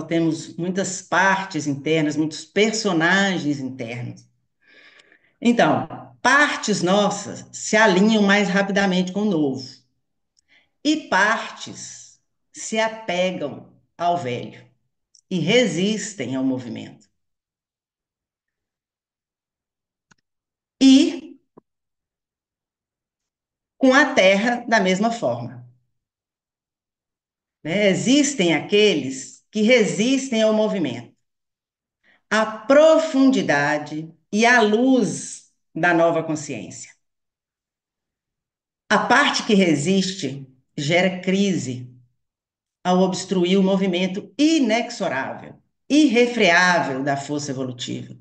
temos muitas partes internas, muitos personagens internos. Então, partes nossas se alinham mais rapidamente com o novo, e partes se apegam ao velho e resistem ao movimento. E com a Terra da mesma forma, né? Existem aqueles que resistem ao movimento, à profundidade e à luz da nova consciência. A parte que resiste gera crise ao obstruir o movimento inexorável, irrefreável da força evolutiva.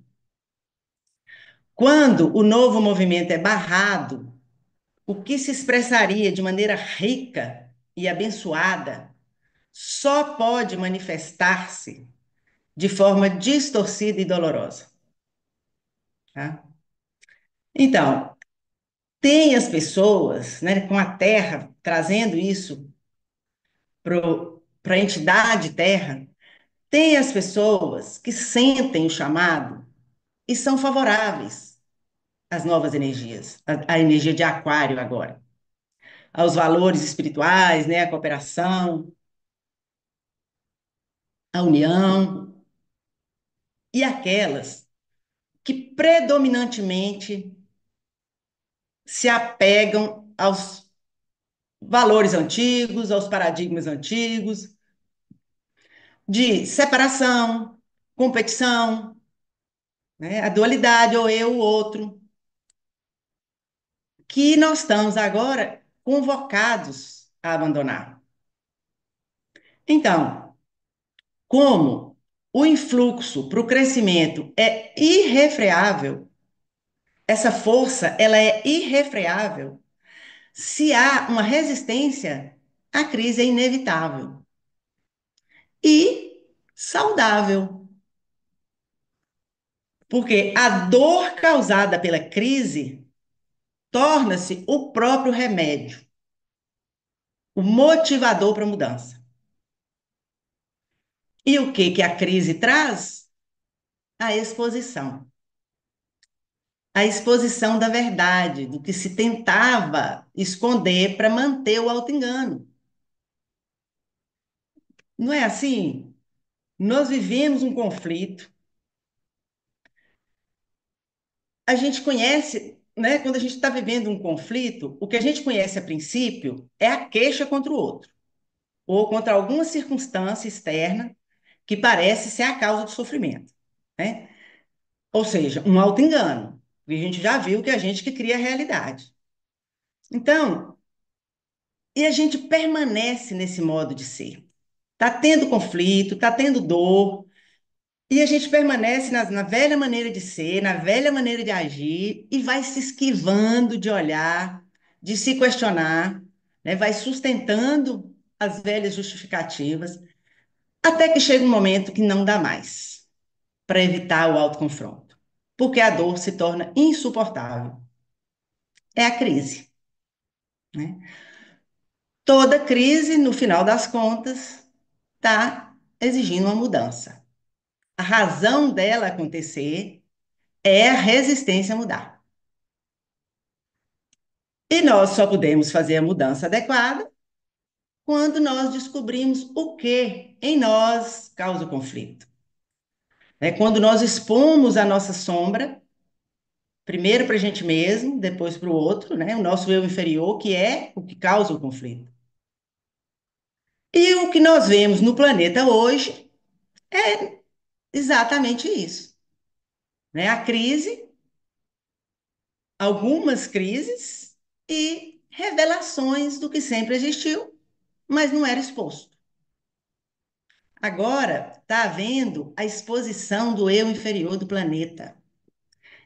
Quando o novo movimento é barrado, o que se expressaria de maneira rica e abençoada só pode manifestar-se de forma distorcida e dolorosa. Tá? Então, tem as pessoas, né, com a Terra, trazendo isso para a entidade Terra, tem as pessoas que sentem o chamado e são favoráveis às novas energias, à energia de Aquário agora, aos valores espirituais, né, à cooperação. a união, e aquelas que predominantemente se apegam aos valores antigos, aos paradigmas antigos, de separação, competição, né, a dualidade, ou eu, o outro, que nós estamos agora convocados a abandonar. Então, como o influxo para o crescimento é irrefreável, essa força ela é irrefreável. Se há uma resistência, a crise é inevitável e saudável, porque a dor causada pela crise torna-se o próprio remédio, o motivador para a mudança. E o que a crise traz? A exposição. A exposição da verdade, do que se tentava esconder para manter o auto-engano. Não é assim? Nós vivemos um conflito. A gente conhece, né? Quando a gente está vivendo um conflito, o que a gente conhece a princípio é a queixa contra o outro, ou contra alguma circunstância externa que parece ser a causa do sofrimento, né? Ou seja, um auto-engano. E a gente já viu que é a gente que cria a realidade. Então, e a gente permanece nesse modo de ser. Está tendo conflito, está tendo dor, e a gente permanece na velha maneira de ser, na velha maneira de agir, e vai se esquivando de olhar, de se questionar, né? Vai sustentando as velhas justificativas, até que chega um momento que não dá mais para evitar o autoconfronto, porque a dor se torna insuportável. É a crise, né? Toda crise, no final das contas, está exigindo uma mudança. A razão dela acontecer é a resistência a mudar. E nós só podemos fazer a mudança adequada quando nós descobrimos o que em nós causa o conflito. É quando nós expomos a nossa sombra, primeiro para a gente mesmo, depois para o outro, né? O nosso eu inferior, que é o que causa o conflito. E o que nós vemos no planeta hoje é exatamente isso, né? A crise, algumas crises e revelações do que sempre existiu, mas não era exposto. Agora está havendo a exposição do eu inferior do planeta.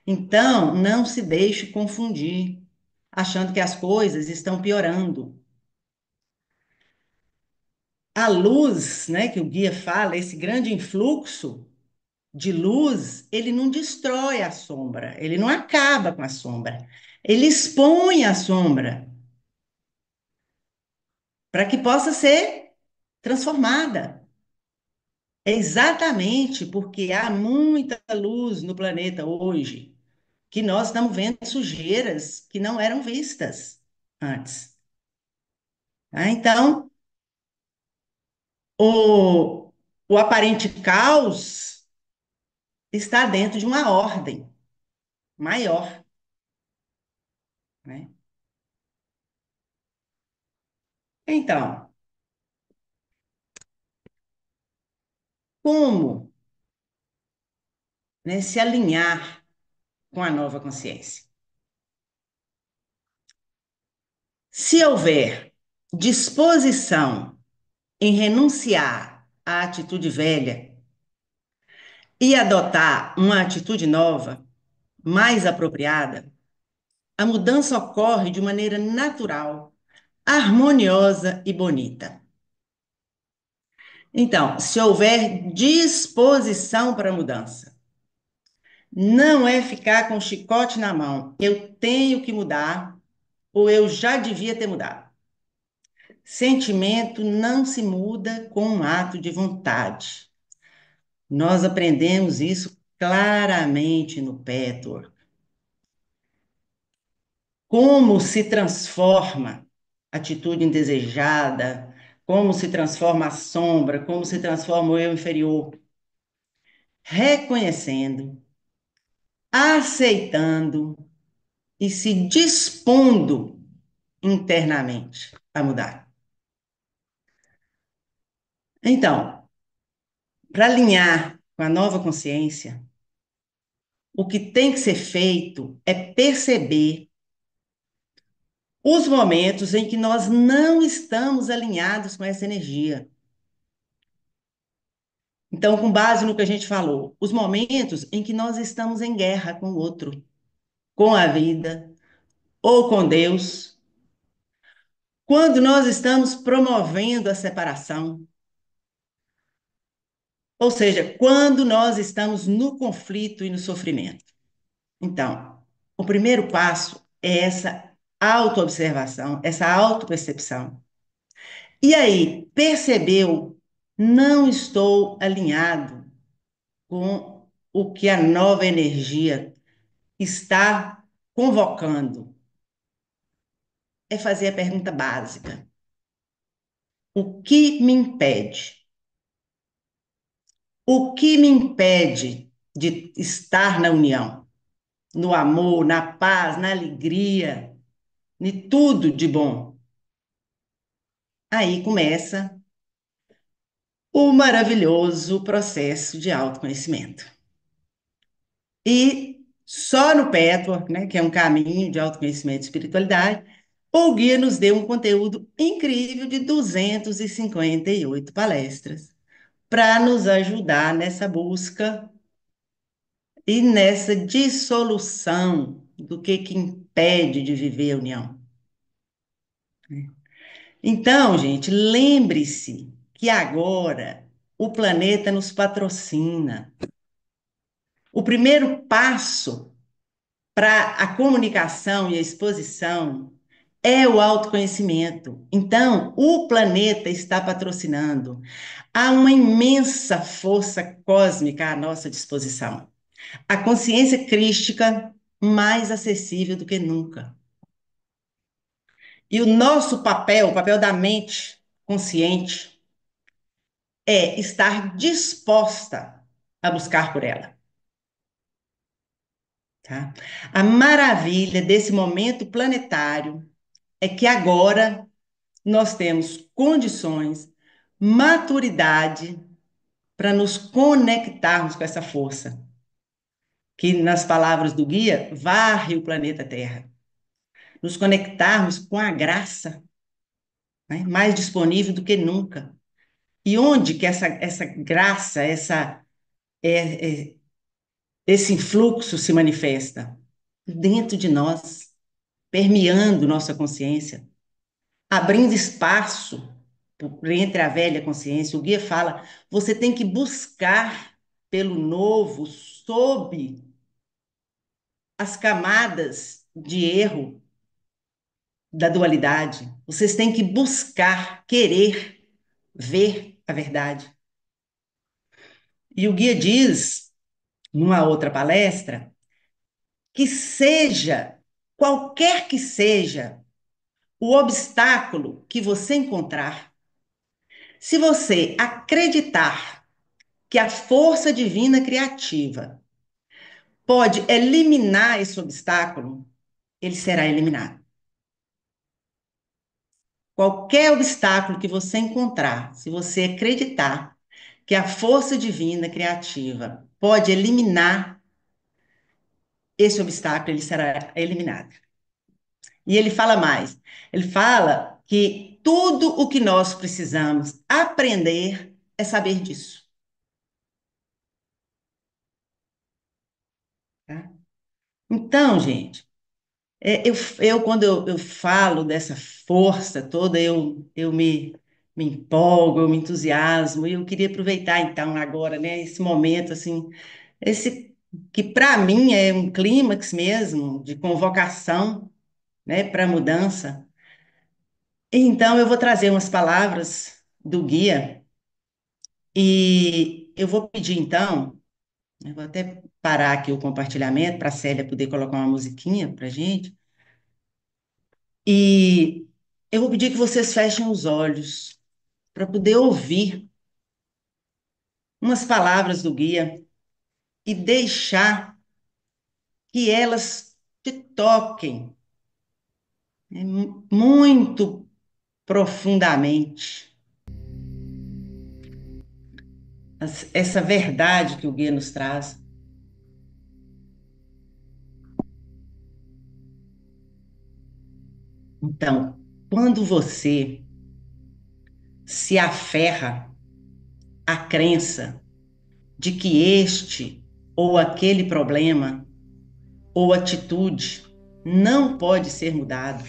Então, não se deixe confundir, achando que as coisas estão piorando. A luz, né, que o guia fala, esse grande influxo de luz, ele não destrói a sombra, ele não acaba com a sombra, ele expõe a sombra para que possa ser transformada. É exatamente porque há muita luz no planeta hoje que nós estamos vendo sujeiras que não eram vistas antes. Tá? Então, o aparente caos está dentro de uma ordem maior, né? Então, como, né, se alinhar com a nova consciência? Se houver disposição em renunciar à atitude velha e adotar uma atitude nova, mais apropriada, a mudança ocorre de maneira natural, harmoniosa e bonita. Então, se houver disposição para a mudança, não é ficar com o chicote na mão. Eu tenho que mudar ou eu já devia ter mudado. Sentimento não se muda com um ato de vontade. Nós aprendemos isso claramente no Petwork. Como se transforma atitude indesejada, como se transforma a sombra, como se transforma o eu inferior, reconhecendo, aceitando e se dispondo internamente a mudar. Então, para alinhar com a nova consciência, o que tem que ser feito é perceber os momentos em que nós não estamos alinhados com essa energia. Então, com base no que a gente falou, os momentos em que nós estamos em guerra com o outro, com a vida ou com Deus, quando nós estamos promovendo a separação, ou seja, quando nós estamos no conflito e no sofrimento. Então, o primeiro passo é essa autoobservação, essa autopercepção. E aí, percebeu, não estou alinhado com o que a nova energia está convocando. É fazer a pergunta básica: o que me impede? O que me impede de estar na união, no amor, na paz, na alegria, em tudo de bom? Aí começa o maravilhoso processo de autoconhecimento. E só no Pétua, né, que é um caminho de autoconhecimento e espiritualidade, o guia nos deu um conteúdo incrível de 258 palestras para nos ajudar nessa busca e nessa dissolução do que impede de viver a união. Então, gente, lembre-se que agora o planeta nos patrocina. O primeiro passo para a comunicação e a exposição é o autoconhecimento. Então, o planeta está patrocinando. Há uma imensa força cósmica à nossa disposição. A consciência crística mais acessível do que nunca. E o nosso papel, o papel da mente consciente, é estar disposta a buscar por ela. Tá? A maravilha desse momento planetário é que agora nós temos condições, maturidade para nos conectarmos com essa força, que, nas palavras do guia, varre o planeta Terra. Nos conectarmos com a graça, né, mais disponível do que nunca. E onde que essa graça, esse influxo se manifesta? Dentro de nós, permeando nossa consciência, abrindo espaço entre a velha consciência. O guia fala, você tem que buscar pelo novo sob as camadas de erro da dualidade. Vocês têm que buscar, querer ver a verdade. E o guia diz, numa outra palestra, que seja, qualquer que seja o obstáculo que você encontrar, se você acreditar que a força divina criativa pode eliminar esse obstáculo, ele será eliminado. Qualquer obstáculo que você encontrar, se você acreditar que a força divina criativa pode eliminar esse obstáculo, ele será eliminado. E ele fala mais. Ele fala que tudo o que nós precisamos aprender é saber disso. Tá? Então, gente, quando eu falo dessa força toda, eu me empolgo, eu me entusiasmo, e eu queria aproveitar, então, agora, né, esse momento, assim, esse que para mim é um clímax mesmo, de convocação, né, para mudança. Então, eu vou trazer umas palavras do guia, e eu vou pedir, então, eu vou até parar aqui o compartilhamento para a Célia poder colocar uma musiquinha para gente. E eu vou pedir que vocês fechem os olhos para poder ouvir umas palavras do guia e deixar que elas te toquem, né, muito profundamente. Essa verdade que o guia nos traz. Então, quando você se aferra à crença de que este ou aquele problema ou atitude não pode ser mudado,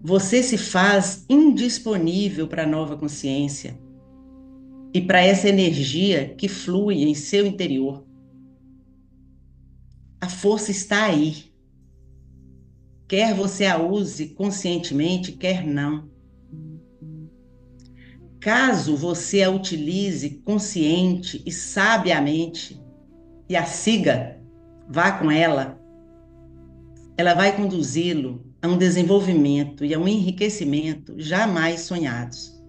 você se faz indisponível para a nova consciência e para essa energia que flui em seu interior. A força está aí. Quer você a use conscientemente, quer não. Caso você a utilize consciente e sabiamente e a siga, vá com ela vai conduzi-lo a um desenvolvimento e a um enriquecimento jamais sonhados.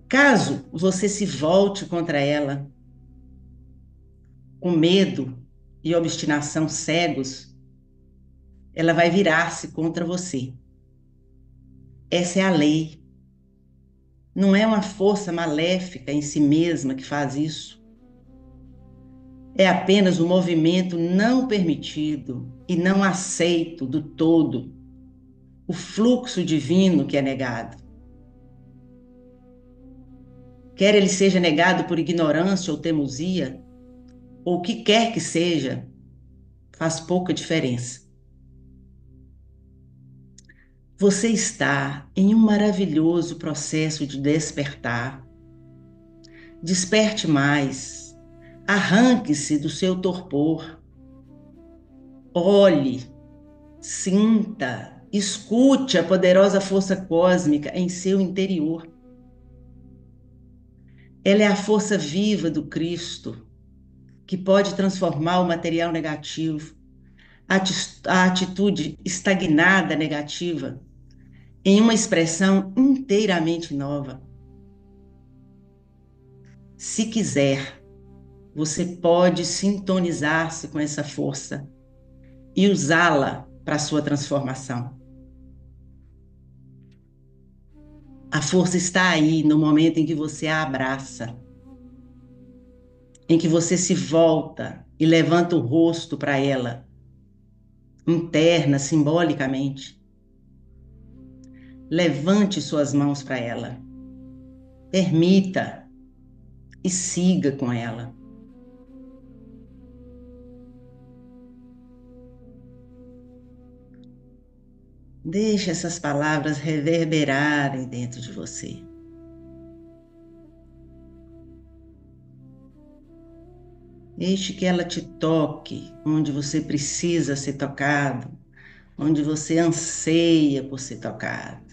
Caso você se volte contra ela, com medo e obstinação cegos, ela vai virar-se contra você. Essa é a lei. Não é uma força maléfica em si mesma que faz isso. É apenas um movimento não permitido e não aceito do todo, o fluxo divino que é negado. Quer ele seja negado por ignorância ou teimosia, ou o que quer que seja, faz pouca diferença. Você está em um maravilhoso processo de despertar. Desperte mais, arranque-se do seu torpor, olhe, sinta, escute a poderosa força cósmica em seu interior. Ela é a força viva do Cristo, que pode transformar o material negativo, a atitude estagnada negativa, em uma expressão inteiramente nova. Se quiser, você pode sintonizar-se com essa força e usá-la para a sua transformação. A força está aí no momento em que você a abraça, em que você se volta e levanta o rosto para ela, interna, simbolicamente. Levante suas mãos para ela. Permita e siga com ela. Deixe essas palavras reverberarem dentro de você. Deixe que ela te toque onde você precisa ser tocado, onde você anseia por ser tocado.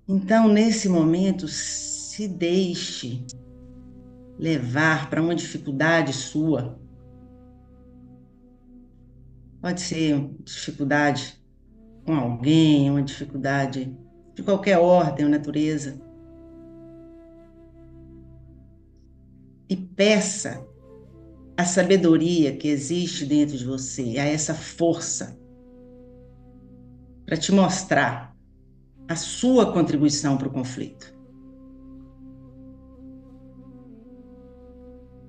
Então, nesse momento, se deixe levar para uma dificuldade sua. Pode ser uma dificuldade com alguém, uma dificuldade de qualquer ordem ou natureza. E peça a sabedoria que existe dentro de você, a essa força, para te mostrar a sua contribuição para o conflito.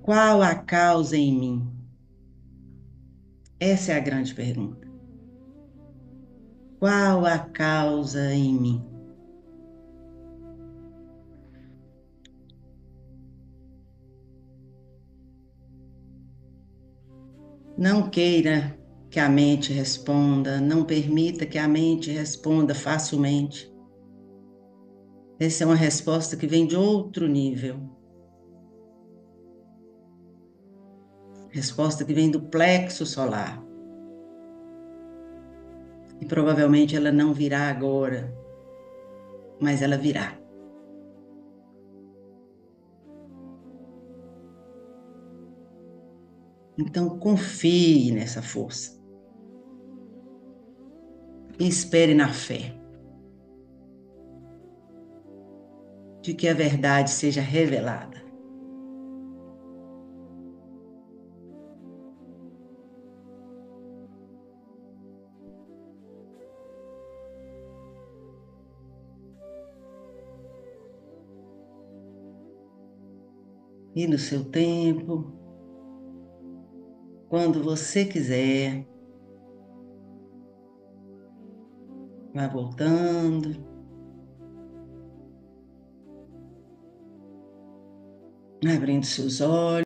Qual a causa em mim? Essa é a grande pergunta. Qual a causa em mim? Não queira que a mente responda, não permita que a mente responda facilmente. Essa é uma resposta que vem de outro nível. Resposta que vem do plexo solar. E provavelmente ela não virá agora, mas ela virá. Então confie nessa força. e espere na fé de que a verdade seja revelada. E no seu tempo, quando você quiser, vai voltando, abrindo seus olhos.